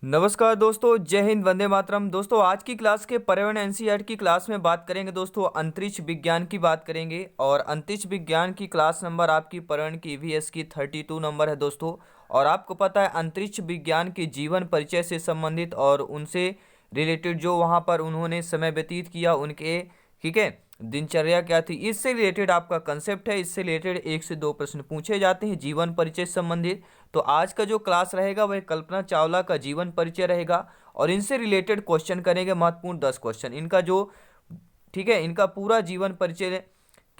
नमस्कार दोस्तों, जय हिंद, वंदे मातरम। दोस्तों आज की क्लास के पर्यावरण एनसीईआरटी की क्लास में बात करेंगे। दोस्तों अंतरिक्ष विज्ञान की बात करेंगे और अंतरिक्ष विज्ञान की क्लास नंबर आपकी पर्यावरण की ईवीएस की 32 नंबर है दोस्तों। और आपको पता है अंतरिक्ष विज्ञान के जीवन परिचय से संबंधित और उनसे रिलेटेड जो वहाँ पर उन्होंने समय व्यतीत किया उनके, ठीक है, दिनचर्या क्या थी, इससे रिलेटेड आपका कंसेप्ट है। इससे रिलेटेड 1 से 2 प्रश्न पूछे जाते हैं जीवन परिचय से संबंधित। तो आज का जो क्लास रहेगा वह कल्पना चावला का जीवन परिचय रहेगा और इनसे रिलेटेड क्वेश्चन करेंगे, महत्वपूर्ण 10 क्वेश्चन इनका जो, ठीक है, इनका पूरा जीवन परिचय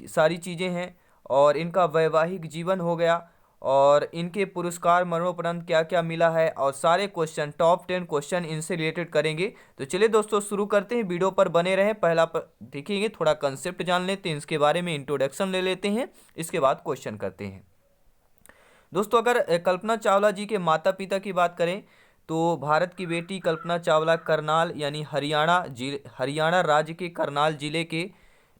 सारी चीज़ें हैं और इनका वैवाहिक जीवन हो गया और इनके पुरस्कार मरणोपरांत क्या क्या मिला है और सारे क्वेश्चन टॉप 10 क्वेश्चन इनसे रिलेटेड करेंगे। तो चलिए दोस्तों शुरू करते हैं, वीडियो पर बने रहें। पहला देखेंगे, थोड़ा कंसेप्ट जान लेते हैं, इसके बारे में इंट्रोडक्शन ले लेते हैं, इसके बाद क्वेश्चन करते हैं। दोस्तों अगर कल्पना चावला जी के माता पिता की बात करें तो भारत की बेटी कल्पना चावला करनाल यानी हरियाणा राज्य के करनाल जिले के,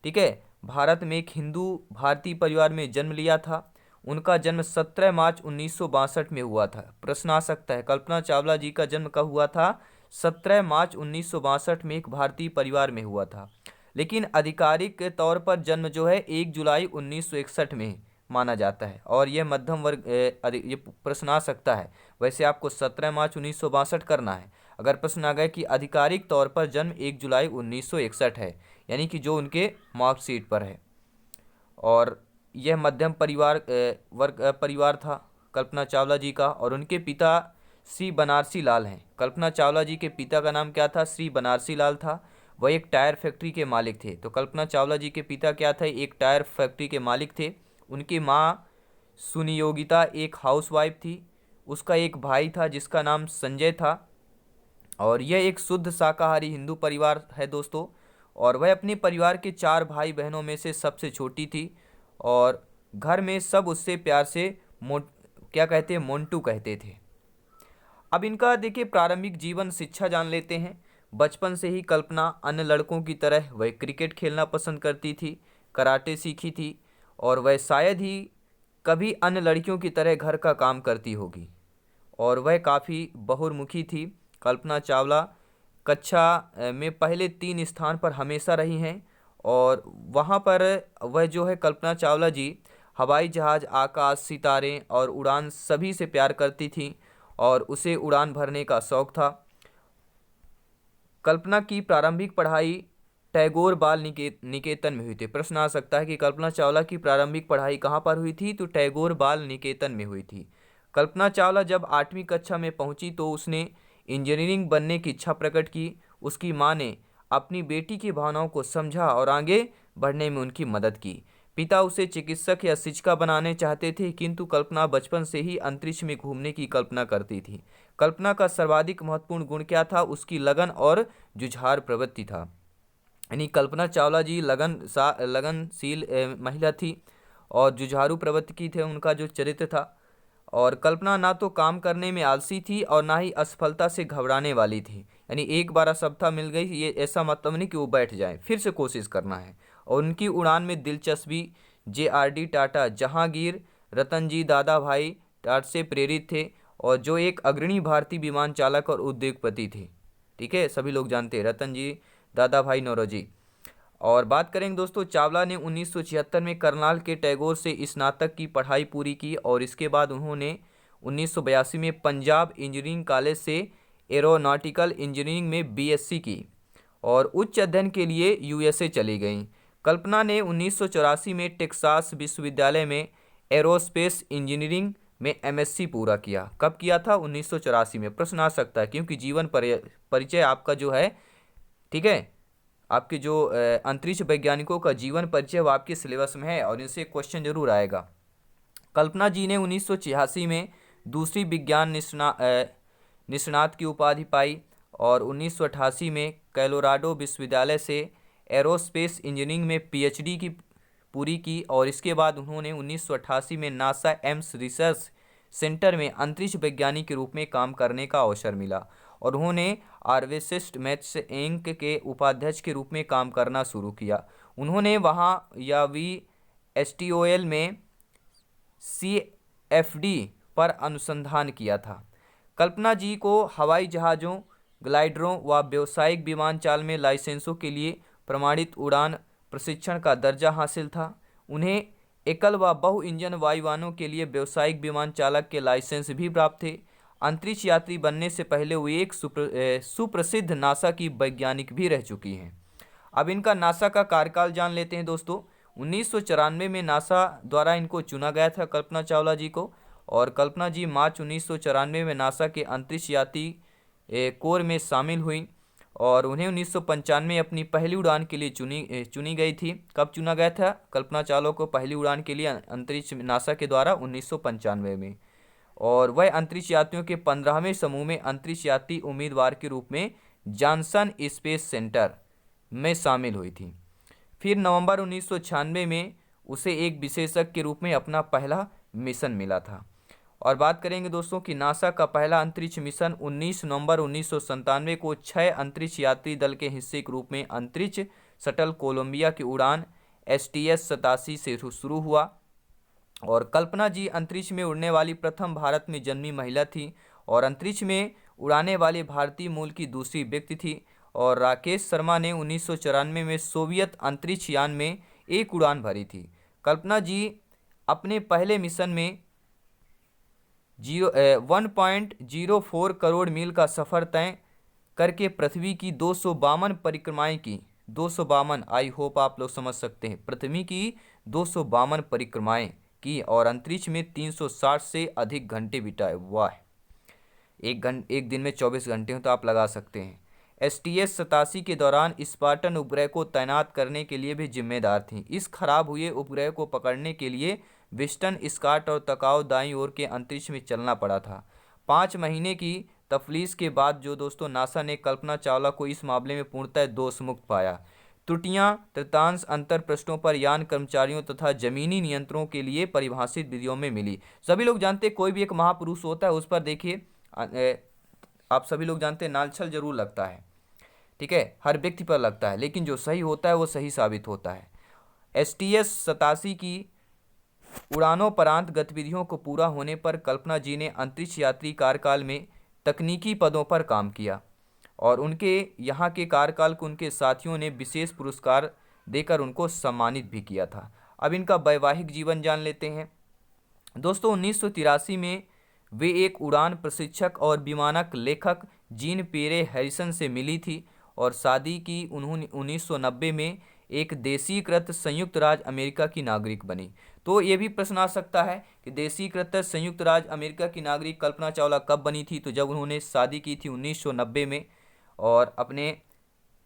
ठीक है, भारत में एक हिंदू भारतीय परिवार में जन्म लिया था। उनका जन्म 17 मार्च 1962 में हुआ था। प्रश्न आ सकता है कल्पना चावला जी का जन्म कब हुआ था? 17 मार्च 1962 में एक भारतीय परिवार में हुआ था, लेकिन आधिकारिक तौर पर जन्म जो है 1 जुलाई 1961 में माना जाता है। और यह मध्यम वर्ग ये प्रश्न आ सकता है। वैसे आपको 17 मार्च 1962 करना है। अगर प्रश्न आ गया कि आधिकारिक तौर पर जन्म 1 जुलाई 1961 है, यानी कि जो उनके मार्कशीट पर है। और यह मध्यम परिवार था कल्पना चावला जी का। और उनके पिता श्री बनारसी लाल हैं। कल्पना चावला जी के पिता का नाम क्या था? श्री बनारसी लाल था। वह एक टायर फैक्ट्री के मालिक थे। तो कल्पना चावला जी के पिता क्या थे? एक टायर फैक्ट्री के मालिक थे। उनकी माँ सुनियोगिता एक हाउसवाइफ थी। उसका एक भाई था जिसका नाम संजय था। और यह एक शुद्ध शाकाहारी हिंदू परिवार है दोस्तों। और वह अपने परिवार के 4 भाई बहनों में से सबसे छोटी थी। और घर में सब उससे प्यार से क्या कहते हैं, मोंटू कहते थे। अब इनका देखिए प्रारंभिक जीवन शिक्षा जान लेते हैं। बचपन से ही कल्पना अन्य लड़कों की तरह वह क्रिकेट खेलना पसंद करती थी, कराटे सीखी थी और वह शायद ही कभी अन्य लड़कियों की तरह घर का काम करती होगी। और वह काफ़ी बहुमुखी थी। कल्पना चावला कक्षा में पहले 3 स्थान पर हमेशा रही हैं। और वहाँ पर वह जो है कल्पना चावला जी हवाई जहाज़, आकाश, सितारे और उड़ान सभी से प्यार करती थी और उसे उड़ान भरने का शौक था। कल्पना की प्रारंभिक पढ़ाई टैगोर बाल निकेतन में हुई थी। प्रश्न आ सकता है कि कल्पना चावला की प्रारंभिक पढ़ाई कहाँ पर हुई थी? तो टैगोर बाल निकेतन में हुई थी। कल्पना चावला जब 8वीं कक्षा में पहुंची तो उसने इंजीनियरिंग बनने की इच्छा प्रकट की। उसकी मां ने अपनी बेटी की भावनाओं को समझा और आगे बढ़ने में उनकी मदद की। पिता उसे चिकित्सक या शिक्षिका बनाने चाहते थे, किंतु कल्पना बचपन से ही अंतरिक्ष में घूमने की कल्पना करती थी। कल्पना का सर्वाधिक महत्वपूर्ण गुण क्या था? उसकी लगन और जुझारू प्रवृत्ति था। यानी कल्पना चावला जी लगनशील महिला थी और जुझारू प्रवृत्ति की थे उनका जो चरित्र था। और कल्पना ना तो काम करने में आलसी थी और ना ही असफलता से घबराने वाली थी। यानी एक बार असफलता मिल गई ये ऐसा मतलब नहीं कि वो बैठ जाए, फिर से कोशिश करना है। और उनकी उड़ान में दिलचस्पी JRD टाटा, जहांगीर, रतनजी दादा भाई टाटा से प्रेरित थे और जो एक अग्रणी भारतीय विमान चालक और उद्योगपति थे। ठीक है, सभी लोग जानते हैं रतन जी दादा भाई नौरोजी। और बात करेंगे दोस्तों, चावला ने 1976 में करनाल के टैगोर से स्नातक की पढ़ाई पूरी की और इसके बाद उन्होंने 1982 में पंजाब इंजीनियरिंग कॉलेज से एरोनॉटिकल इंजीनियरिंग में BSc की और उच्च अध्ययन के लिए USA चली गईं। कल्पना ने 1984 में टेक्सास विश्वविद्यालय में एरोस्पेस इंजीनियरिंग में MSc पूरा किया। कब किया था? 1984 में। प्रश्न आ सकता है क्योंकि जीवन परिचय आपका जो है, ठीक है, आपके जो अंतरिक्ष वैज्ञानिकों का जीवन परिचय वो आपके सिलेबस में है और इनसे क्वेश्चन जरूर आएगा। कल्पना जी ने 1986 में दूसरी विज्ञान निष्णात की उपाधि पाई और 1988 में कोलोराडो विश्वविद्यालय से एरोस्पेस इंजीनियरिंग में PhD की पूरी की और इसके बाद उन्होंने 1988 में नासा एम्स रिसर्च सेंटर में अंतरिक्ष वैज्ञानिक के रूप में काम करने का अवसर मिला और उन्होंने आर्वेसिस्ट मैथ्स इंक के उपाध्यक्ष के रूप में काम करना शुरू किया। उन्होंने वहाँ यावी STOL में CFD पर अनुसंधान किया था। कल्पना जी को हवाई जहाज़ों, ग्लाइडरों व व्यावसायिक विमान चाल में लाइसेंसों के लिए प्रमाणित उड़ान प्रशिक्षण का दर्जा हासिल था। उन्हें एकल व बहु इंजन वायुयानों के लिए व्यावसायिक विमान चालक के लाइसेंस भी प्राप्त थे। अंतरिक्ष यात्री बनने से पहले वो एक सुप्रसिद्ध नासा की वैज्ञानिक भी रह चुकी हैं। अब इनका नासा का कार्यकाल जान लेते हैं दोस्तों। 1994 में नासा द्वारा इनको चुना गया था, कल्पना चावला जी को। और कल्पना जी मार्च 1994 में नासा के अंतरिक्ष यात्री कोर में शामिल हुई और उन्हें 1995 अपनी पहली उड़ान के लिए चुनी गई थी। कब चुना गया था कल्पना चावला को पहली उड़ान के लिए अंतरिक्ष नासा के द्वारा? 1995 में। और वह अंतरिक्ष यात्रियों के 15वें समूह में अंतरिक्ष यात्री उम्मीदवार के रूप में जॉनसन स्पेस सेंटर में शामिल हुई थी। फिर नवंबर 1996 में उसे एक विशेषज्ञ के रूप में अपना पहला मिशन मिला था। और बात करेंगे दोस्तों कि नासा का पहला अंतरिक्ष मिशन 19 नवंबर 1997 को 6 अंतरिक्ष यात्री दल के हिस्से के रूप में अंतरिक्ष शटल कोलंबिया की उड़ान STS-87 से शुरू हुआ। और कल्पना जी अंतरिक्ष में उड़ने वाली प्रथम भारत में जन्मी महिला थी और अंतरिक्ष में उड़ाने वाले भारतीय मूल की दूसरी व्यक्ति थी। और राकेश शर्मा ने 1994 में सोवियत अंतरिक्ष यान में एक उड़ान भरी थी। कल्पना जी अपने पहले मिशन में 1.04 करोड़ मील का सफ़र तय करके पृथ्वी की 252 परिक्रमाएं की। 252, आई होप आप लोग समझ सकते हैं, पृथ्वी की 252 परिक्रमाएं की और अंतरिक्ष में 360 से अधिक घंटे बिताए। वाह, एक दिन में 24 घंटे हो तो आप लगा सकते हैं। STS-87 के दौरान स्पार्टन उपग्रह को तैनात करने के लिए भी जिम्मेदार थी। इस खराब हुए उपग्रह को पकड़ने के लिए विस्टन, स्कॉट और तकाउ दाईं ओर के अंतरिक्ष में चलना पड़ा था। 5 महीने की तफलीस के बाद जो दोस्तों नासा ने कल्पना चावला को इस मामले में पूर्णतः दोष मुक्त पाया। त्रुटियां तृतीयांश अंतर पृष्ठों पर यान कर्मचारियों तथा जमीनी नियंत्रणों के लिए परिभाषित विधियों में मिली। सभी लोग जानते हैं कोई भी एक महापुरुष होता है, उस पर देखिए आप सभी लोग जानते हैं नालछल जरूर लगता है, ठीक है, हर व्यक्ति पर लगता है, लेकिन जो सही होता है वो सही साबित होता है। STS-87 की उड़ानों परांत गतिविधियों को पूरा होने पर कल्पना जी ने अंतरिक्ष यात्री कार्यकाल में तकनीकी पदों पर काम किया और उनके यहाँ के कार्यकाल को उनके साथियों ने विशेष पुरस्कार देकर उनको सम्मानित भी किया था। अब इनका वैवाहिक जीवन जान लेते हैं दोस्तों। 1983 में वे एक उड़ान प्रशिक्षक और विमानक लेखक जीन पियरे हैरिसन से मिली थी और शादी की। उन्होंने 1990 में एक देशीकृत संयुक्त राज्य अमेरिका की नागरिक बनी। तो ये भी प्रश्न आ सकता है कि देशीकृत संयुक्त राज्य अमेरिका की नागरिक कल्पना चावला कब बनी थी? तो जब उन्होंने शादी की थी 1990 में और अपने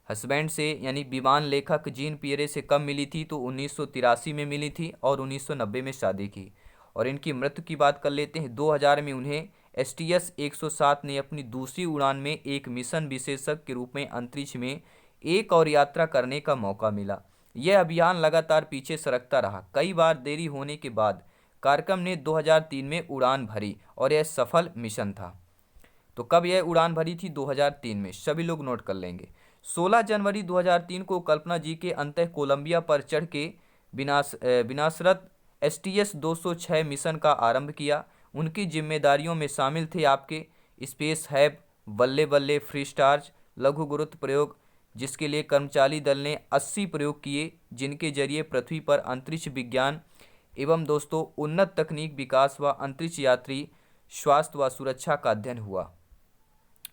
हस्बैंड से यानी विमान लेखक जीन पियरे से कब मिली थी? तो 1983 में मिली थी और 1990 में शादी की। और इनकी मृत्यु की बात कर लेते हैं। 2000 में उन्हें STS-107 ने अपनी दूसरी उड़ान में एक मिशन विशेषज्ञ के रूप में अंतरिक्ष में एक और यात्रा करने का मौका मिला। यह अभियान लगातार पीछे सरकता रहा। कई बार देरी होने के बाद कार्यक्रम ने 2003 में उड़ान भरी और यह सफल मिशन था। तो कब यह उड़ान भरी थी? 2003 में। सभी लोग नोट कर लेंगे। 16 जनवरी 2003 को कल्पना जी के अंतः कोलंबिया पर चढ़ के विनाशरत STS-206 मिशन का आरंभ किया। उनकी जिम्मेदारियों में शामिल थे आपके स्पेस हैब, बल्ले बल्ले, फ्री स्टार्ज, लघु गुरुत्व प्रयोग, जिसके लिए कर्मचारी दल ने 80 प्रयोग किए, जिनके जरिए पृथ्वी पर अंतरिक्ष विज्ञान एवं दोस्तों उन्नत तकनीक विकास व अंतरिक्ष यात्री स्वास्थ्य व सुरक्षा का अध्ययन हुआ।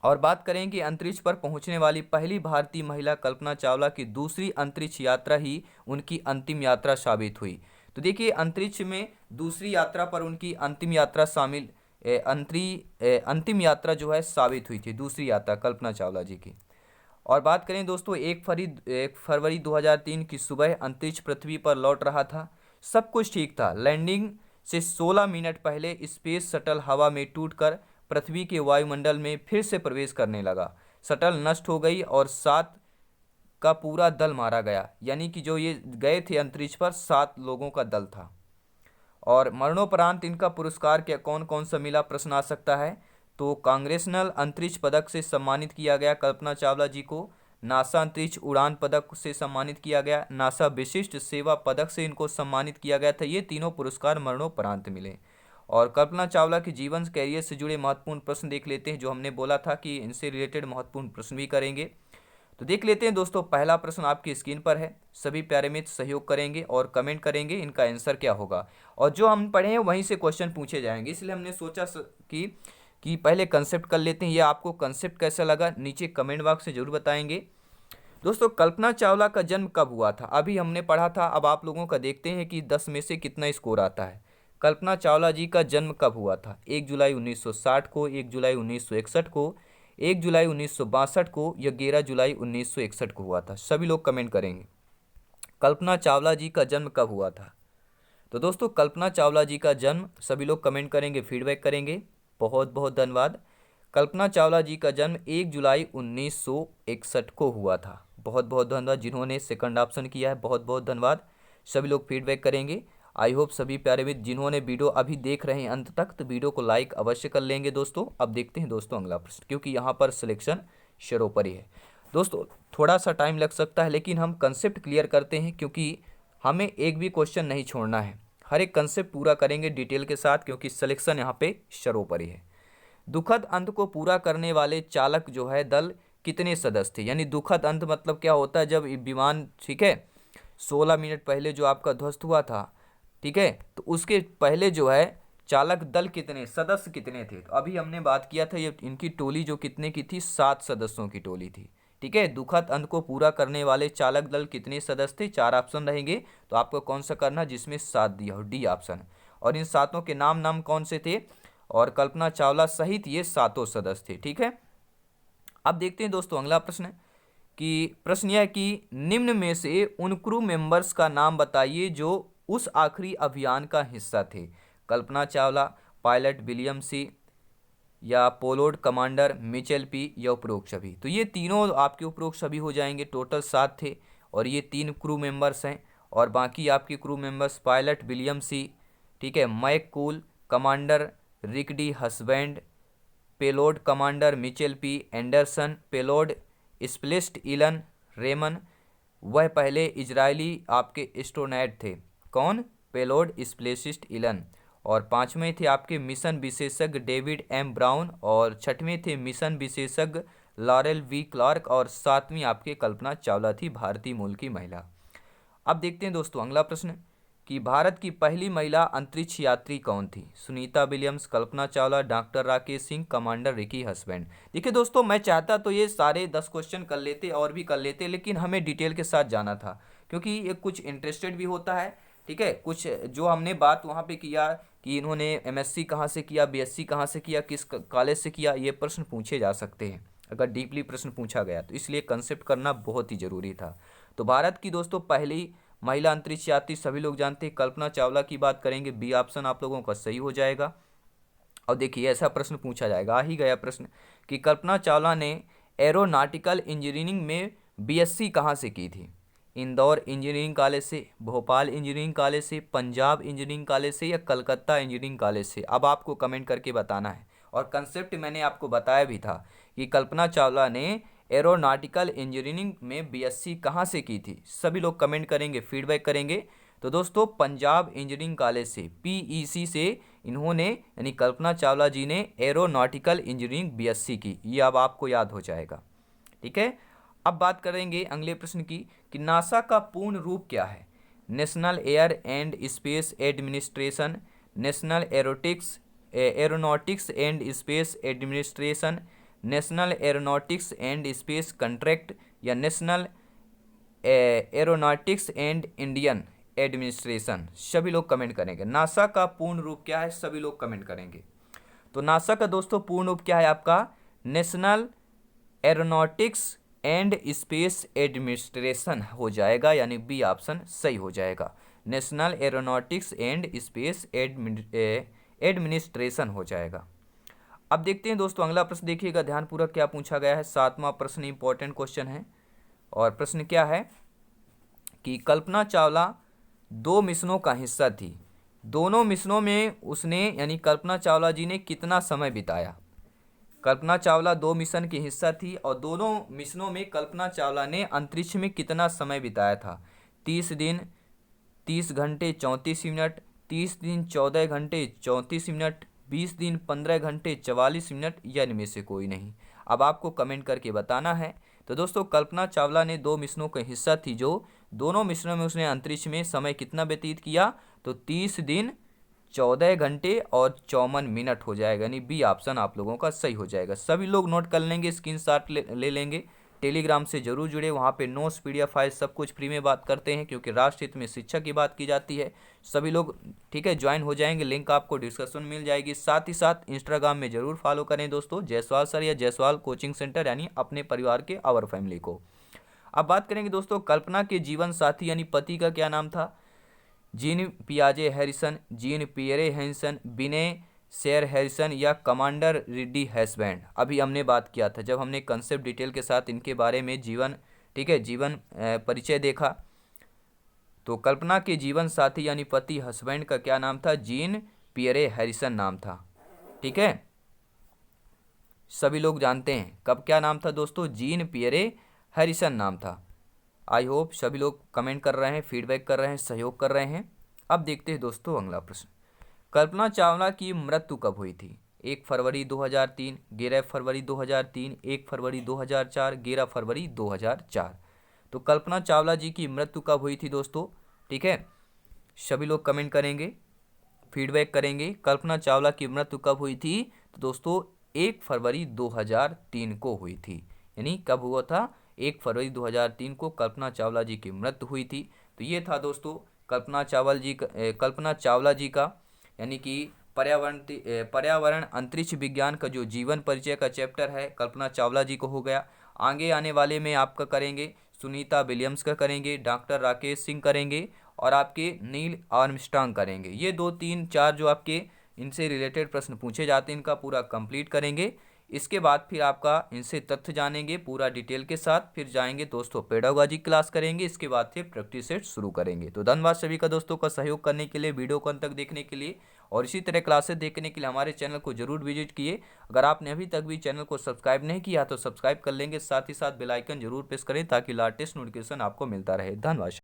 और बात करें कि अंतरिक्ष पर पहुंचने वाली पहली भारतीय महिला कल्पना चावला की दूसरी अंतरिक्ष यात्रा ही उनकी अंतिम यात्रा साबित हुई। तो देखिए अंतरिक्ष में दूसरी यात्रा पर उनकी अंतिम यात्रा शामिल अंतिम यात्रा जो है साबित हुई थी, दूसरी यात्रा कल्पना चावला जी की। और बात करें दोस्तों 1 फरवरी 2003 की सुबह अंतरिक्ष पृथ्वी पर लौट रहा था। सब कुछ ठीक था। लैंडिंग से 16 मिनट पहले स्पेस शटल हवा में टूटकर पृथ्वी के वायुमंडल में फिर से प्रवेश करने लगा। शटल नष्ट हो गई और 7 का पूरा दल मारा गया, यानी कि जो ये गए थे अंतरिक्ष पर 7 लोगों का दल था। और मरणोपरांत इनका पुरस्कार क्या कौन कौन सा मिला, प्रश्न आ सकता है। तो कांग्रेसनल अंतरिक्ष पदक से सम्मानित किया गया कल्पना चावला जी को, नासा अंतरिक्ष उड़ान पदक से सम्मानित किया गया, नासा विशिष्ट सेवा पदक से इनको सम्मानित किया गया था। ये तीनों पुरस्कार मरणोपरांत मिले। और कल्पना चावला के जीवन कैरियर से जुड़े महत्वपूर्ण प्रश्न देख लेते हैं, जो हमने बोला था कि इनसे रिलेटेड महत्वपूर्ण प्रश्न भी करेंगे। तो देख लेते हैं दोस्तों, पहला प्रश्न आपकी स्क्रीन पर है। सभी प्यारे मित्र सहयोग करेंगे और कमेंट करेंगे इनका आंसर क्या होगा, और जो हम पढ़े हैं वहीं से क्वेश्चन पूछे जाएंगे, इसलिए हमने सोचा कि पहले कंसेप्ट कर लेते हैं। ये आपको कंसेप्ट कैसा लगा नीचे कमेंट बॉक्स से जरूर बताएंगे। दोस्तों, कल्पना चावला का जन्म कब हुआ था? अभी हमने पढ़ा था, अब आप लोगों का देखते हैं कि 10 में से कितना स्कोर आता है। कल्पना चावला जी का जन्म कब हुआ था? 1 जुलाई 1960 को, 1 जुलाई 1961 को, 1 जुलाई 1962 को या 11 जुलाई 1961 को हुआ था? सभी लोग कमेंट करेंगे कल्पना चावला जी का जन्म कब हुआ था। तो दोस्तों, कल्पना चावला जी का जन्म, सभी लोग कमेंट करेंगे, फीडबैक करेंगे। बहुत बहुत धन्यवाद। कल्पना चावला जी का जन्म 1 जुलाई 1961 को हुआ था। बहुत बहुत धन्यवाद जिन्होंने सेकंड ऑप्शन किया है, बहुत बहुत धन्यवाद। सभी लोग फीडबैक करेंगे। आई होप सभी प्यारे मित्र जिन्होंने वीडियो अभी देख रहे हैं अंत तक, तो वीडियो को लाइक अवश्य कर लेंगे दोस्तों। अब देखते हैं दोस्तों अगला प्रश्न, क्योंकि यहाँ पर सिलेक्शन शरोपरी है दोस्तों, थोड़ा सा टाइम लग सकता है, लेकिन हम कंसेप्ट क्लियर करते हैं, क्योंकि हमें एक भी क्वेश्चन नहीं छोड़ना है। हर एक कंसेप्ट पूरा करेंगे डिटेल के साथ, क्योंकि सिलेक्शन यहाँ पे शरोपरी है। दुखद अंत को पूरा करने वाले चालक जो है दल कितने सदस्य थे? यानी दुखद अंत मतलब क्या होता है, जब विमान, ठीक है, 16 मिनट पहले जो आपका ध्वस्त हुआ था, ठीक है, तो उसके पहले जो है चालक दल कितने, सदस्य कितने थे? तो अभी हमने बात किया था, ये इनकी टोली जो कितने की थी, 7 सदस्यों की टोली थी। ठीक है, दुखद अंत को पूरा करने वाले चालक दल कितने सदस्य थे? 4 ऑप्शन रहेंगे, तो आपको कौन सा करना, जिसमें 7 दिया हो, डी ऑप्शन। और इन सातों के नाम कौन से थे? और कल्पना चावला सहित ये सातों सदस्य थे। ठीक है, अब देखते हैं दोस्तों अगला प्रश्न है कि प्रश्न यह है कि निम्न में से उन क्रू मेंबर्स का नाम बताइए जो उस आखिरी अभियान का हिस्सा थे। कल्पना चावला, पायलट विलियम सी, या पोलोड कमांडर मिचेल पी, या उपरोक्त सभी। तो ये तीनों आपके उपरोक्त सभी हो जाएंगे। टोटल 7 थे और ये 3 क्रू मेंबर्स हैं, और बाकी आपके crew members pilot William C, ठीक है, McCool, commander Rick D Husband, payload commander Michael P Anderson, payload specialist Ilan Ramon, वह पहले इजरायली आपके एस्ट्रोनॉट थे। कौन? Payload specialist Ilan. और 5वें थे आपके मिशन विशेषज्ञ डेविड एम ब्राउन, और 6वें थे मिशन विशेषज्ञ लॉरेल वी क्लार्क, और 7वीं आपके कल्पना चावला थी, भारतीय मूल की महिला। अब देखते हैं दोस्तों अगला प्रश्न कि भारत की पहली महिला अंतरिक्ष यात्री कौन थी? Sunita Williams, Kalpana Chawla, doctor Rakesh Singh, commander Ricky Husband. देखिए दोस्तों, मैं चाहता तो ये सारे 10 क्वेश्चन कर लेते और भी कर लेते, लेकिन हमें डिटेल के साथ जाना था, क्योंकि ये कुछ इंटरेस्टेड भी होता है। ठीक है, कुछ जो हमने बात वहाँ पे किया कि इन्होंने एमएससी कहाँ से किया, बीएससी कहाँ से किया, किस कॉलेज से किया, ये प्रश्न पूछे जा सकते हैं अगर डीपली प्रश्न पूछा गया तो, इसलिए कंसेप्ट करना बहुत ही ज़रूरी था। तो भारत की दोस्तों पहली महिला अंतरिक्ष यात्री सभी लोग जानते हैं, कल्पना चावला की बात करेंगे, बी ऑप्शन आप लोगों का सही हो जाएगा। और देखिए ऐसा प्रश्न पूछा जाएगा, आ ही गया प्रश्न कि कल्पना चावला ने एरोनॉटिकल इंजीनियरिंग में बीएससी कहाँ से की थी? इंदौर इंजीनियरिंग कॉलेज से, भोपाल इंजीनियरिंग कॉलेज से, पंजाब इंजीनियरिंग कॉलेज से, या कलकत्ता इंजीनियरिंग कॉलेज से? अब आपको कमेंट करके बताना है। और कंसेप्ट मैंने आपको बताया भी था कि कल्पना चावला ने एरोनॉटिकल इंजीनियरिंग में बीएससी कहाँ से की थी। सभी लोग कमेंट करेंगे, फीडबैक करेंगे। तो दोस्तों पंजाब इंजीनियरिंग कॉलेज से, पीईसी से इन्होंने, यानी कल्पना चावला जी ने एरोनॉटिकल इंजीनियरिंग बीएससी की। ये अब आपको याद हो जाएगा। ठीक है, अब बात करेंगे अगले प्रश्न की कि नासा का पूर्ण रूप क्या है? National air and space administration, national aeronautics and space administration, national aeronautics and space contract, या national aeronautics and Indian administration? सभी लोग कमेंट करेंगे। नासा का पूर्ण रूप क्या है? सभी लोग कमेंट करेंगे। तो नासा का दोस्तों पूर्ण रूप क्या है आपका? National aeronautics and space administration हो जाएगा, यानी बी ऑप्शन सही हो जाएगा। National aeronautics and space administration हो जाएगा। अब देखते हैं दोस्तों अगला प्रश्न, देखिएगा ध्यानपूर्वक क्या पूछा गया है। 7वां प्रश्न इंपॉर्टेंट क्वेश्चन है, और प्रश्न क्या है कि कल्पना चावला 2 मिशनों का हिस्सा थी। दोनों मिशनों में उसने, यानी कल्पना चावला जी ने कितना समय बिताया? कल्पना चावला 2 मिशन की हिस्सा थी, और दोनों मिशनों में कल्पना चावला ने अंतरिक्ष में कितना समय बिताया था? 30 दिन, 30 घंटे 34 मिनट, 30 दिन 14 घंटे 34 मिनट, 20 दिन 15 घंटे 44 मिनट, या इनमें से कोई नहीं। अब आपको कमेंट करके बताना है। तो दोस्तों कल्पना चावला ने 2 मिशनों का हिस्सा थी, जो दोनों मिशनों में उसने अंतरिक्ष में समय कितना व्यतीत किया, तो 30 दिन 14 घंटे और 54 मिनट हो जाएगा, यानी बी ऑप्शन आप लोगों का सही हो जाएगा। सभी लोग नोट कर लेंगे, स्क्रीनशॉट ले लेंगे। टेलीग्राम से जरूर जुड़े, वहाँ पे नोट्स PDF फाइल सब कुछ फ्री में बात करते हैं, क्योंकि राष्ट्र हित में शिक्षा की बात की जाती है। सभी लोग ठीक है ज्वाइन हो जाएंगे, लिंक आपको डिस्कशन मिल जाएगी। साथ ही साथ इंस्टाग्राम में जरूर फॉलो करें दोस्तों, जायसवाल सर या जायसवाल कोचिंग सेंटर, यानी अपने परिवार के आवर फैमिली को। अब बात करेंगे दोस्तों कल्पना के जीवन साथी यानी पति का क्या नाम था। जीन पियाजे Harrison, Jean Pierre Harrison, Vinay Sher Harrison, या कमांडर रिडी हैसबैंड। अभी हमने बात किया था जब हमने कंसेप्ट डिटेल के साथ इनके बारे में जीवन ठीक है जीवन परिचय देखा। तो कल्पना के जीवन साथी यानी पति हस्बैंड का क्या नाम था, जीन पियरे हैरिसन नाम था। ठीक है, सभी लोग जानते हैं कब क्या नाम था दोस्तों, जीन पियरे हैरिसन नाम था। आई होप सभी लोग कमेंट कर रहे हैं, फीडबैक कर रहे हैं, सहयोग कर रहे हैं। अब देखते हैं दोस्तों अगला प्रश्न, कल्पना चावला की मृत्यु कब हुई थी। 1 फरवरी 2003, 11 फरवरी 2003, 1 फरवरी 2004, 11 फरवरी 2004। तो कल्पना चावला जी की मृत्यु कब हुई थी दोस्तों। ठीक है, सभी लोग कमेंट करेंगे, फीडबैक करेंगे। कल्पना चावला की मृत्यु कब हुई थी, तो दोस्तों 1 फरवरी 2003 को हुई थी। यानी कब हुआ था, 1 फरवरी 2003 को कल्पना चावला जी की मृत्यु हुई थी। तो ये था दोस्तों कल्पना चावला जी का यानी कि पर्यावरण अंतरिक्ष विज्ञान का जो जीवन परिचय का चैप्टर है, कल्पना चावला जी को हो गया। आगे आने वाले में आपका करेंगे सुनीता विलियम्स का करेंगे, डॉक्टर राकेश सिंह करेंगे, और आपके नील आर्मस्ट्रांग करेंगे। ये 2 3 4 जो आपके इनसे रिलेटेड प्रश्न पूछे जाते हैं, इनका पूरा कंप्लीट करेंगे। इसके बाद फिर आपका इनसे तथ्य जानेंगे पूरा डिटेल के साथ, फिर जाएंगे दोस्तों पेडागोजी क्लास करेंगे। इसके बाद फिर प्रैक्टिस सेट शुरू करेंगे। तो धन्यवाद सभी का दोस्तों का सहयोग करने के लिए, वीडियो को अंत तक देखने के लिए, और इसी तरह क्लासेस देखने के लिए हमारे चैनल को जरूर विजिट किए। अगर आपने अभी तक भी चैनल को सब्सक्राइब नहीं किया तो सब्सक्राइब कर लेंगे, साथ ही साथ बेल आइकन जरूर प्रेस करें ताकि लेटेस्ट नोटिफिकेशन आपको मिलता रहे। धन्यवाद।